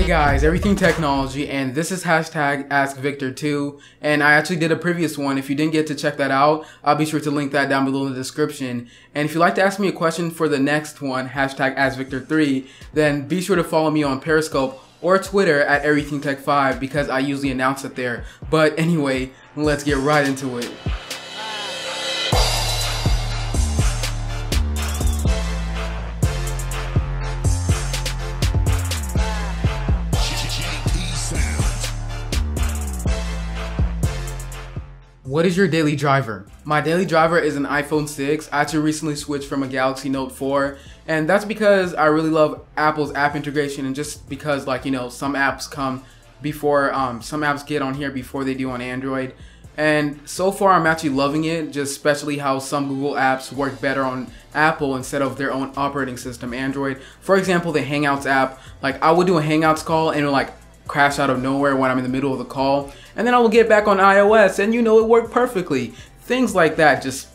Hey guys, everything technology, and this is hashtag AskVictor2, and I actually did a previous one. If you didn't get to check that out, I'll be sure to link that down below in the description. And if you'd like to ask me a question for the next one, hashtag AskVictor3, then be sure to follow me on Periscope or Twitter at EverythingTech5 because I usually announce it there. But anyway, let's get right into it. What is your daily driver? My daily driver is an iPhone 6. I actually recently switched from a Galaxy Note 4, and that's because I really love Apple's app integration, and just because, like, you know, some apps come before, some apps get on here before they do on Android. And so far I'm actually loving it, just especially how some Google apps work better on Apple instead of their own operating system, Android. For example, the Hangouts app, like I would do a Hangouts call and it would like crash out of nowhere when I'm in the middle of the call, and then I will get back on iOS and you know it worked perfectly. Things like that just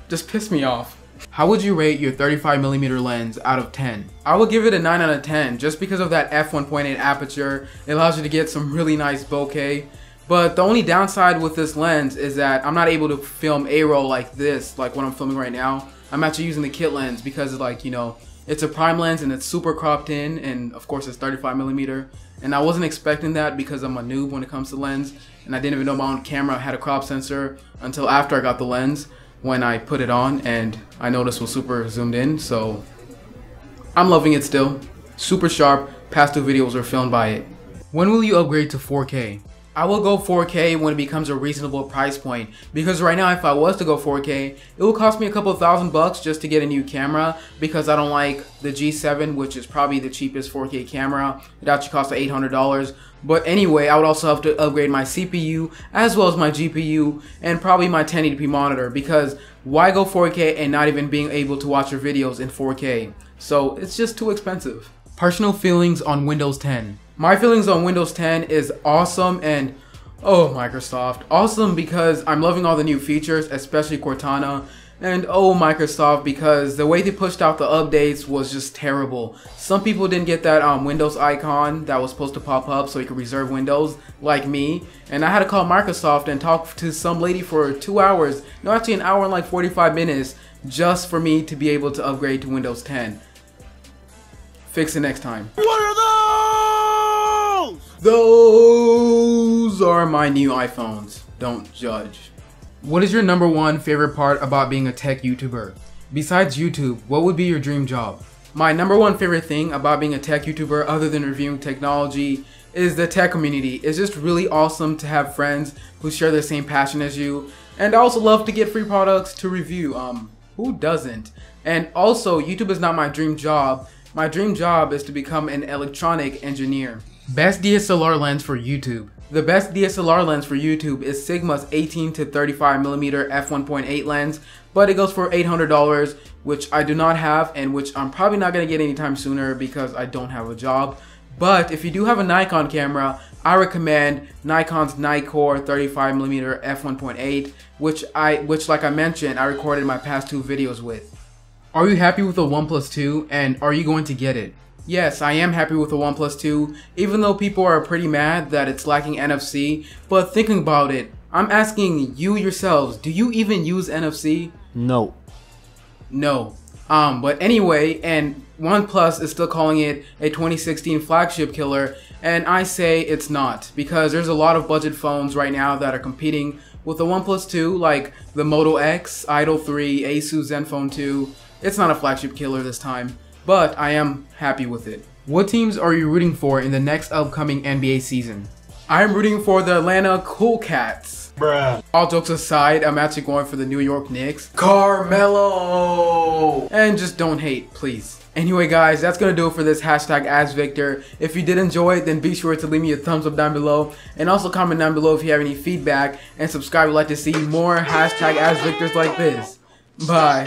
piss me off. How would you rate your 35mm lens out of 10? I would give it a 9 out of 10 just because of that f1.8 aperture. It allows you to get some really nice bokeh. But the only downside with this lens is that I'm not able to film A-roll like this, like what I'm filming right now. I'm actually using the kit lens because, like, you know, it's a prime lens and it's super cropped in, and of course it's 35mm. And I wasn't expecting that because I'm a noob when it comes to lens, and I didn't even know my own camera had a crop sensor until after I got the lens, when I put it on and I noticed it was super zoomed in. So I'm loving it still. Super sharp. Past two videos were filmed by it. When will you upgrade to 4K? I will go 4K when it becomes a reasonable price point, because right now if I was to go 4K, it will cost me a couple $1,000 just to get a new camera, because I don't like the G7, which is probably the cheapest 4K camera. It actually costs $800. But anyway, I would also have to upgrade my CPU as well as my GPU and probably my 1080p monitor, because why go 4K and not even being able to watch your videos in 4K? So it's just too expensive. Personal feelings on Windows 10. My feelings on Windows 10 is awesome, and oh, Microsoft, awesome because I'm loving all the new features, especially Cortana, and oh, Microsoft, because the way they pushed out the updates was just terrible. Some people didn't get that Windows icon that was supposed to pop up so you could reserve Windows, like me, and I had to call Microsoft and talk to some lady for 2 hours, no, actually an hour and like 45 minutes, just for me to be able to upgrade to Windows 10. Fix it next time. What are those? Those are my new iPhones. Don't judge. What is your #1 favorite part about being a tech YouTuber? Besides YouTube, what would be your dream job? My #1 favorite thing about being a tech YouTuber, other than reviewing technology, is the tech community. It's just really awesome to have friends who share the same passion as you. And I also love to get free products to review. Who doesn't? And also, YouTube is not my dream job. My dream job is to become an electronic engineer. Best DSLR lens for YouTube. The best DSLR lens for YouTube is Sigma's 18 to 35mm f1.8 lens, but it goes for $800, which I do not have and which I'm probably not going to get anytime sooner because I don't have a job. But if you do have a Nikon camera, I recommend Nikon's Nikkor 35mm f1.8, which like I mentioned, I recorded my past 2 videos with. Are you happy with the OnePlus 2, and are you going to get it? Yes, I am happy with the OnePlus 2, even though people are pretty mad that it's lacking NFC, but thinking about it, I'm asking you yourselves, do you even use NFC? No. No. But anyway, and OnePlus is still calling it a 2016 flagship killer, and I say it's not, because there's a lot of budget phones right now that are competing with the OnePlus 2, like the Moto X, Idol 3, Asus Zenfone 2. It's not a flagship killer this time, but I am happy with it. What teams are you rooting for in the next upcoming NBA season? I am rooting for the Atlanta Cool Cats. Bruh. All jokes aside, I'm actually going for the New York Knicks. Carmelo! And just don't hate, please. Anyway guys, that's gonna do it for this hashtag AskVictor. If you did enjoy it, then be sure to leave me a thumbs up down below, and also comment down below if you have any feedback, and subscribe if you'd like to see more hashtag AskVictors like this. Bye.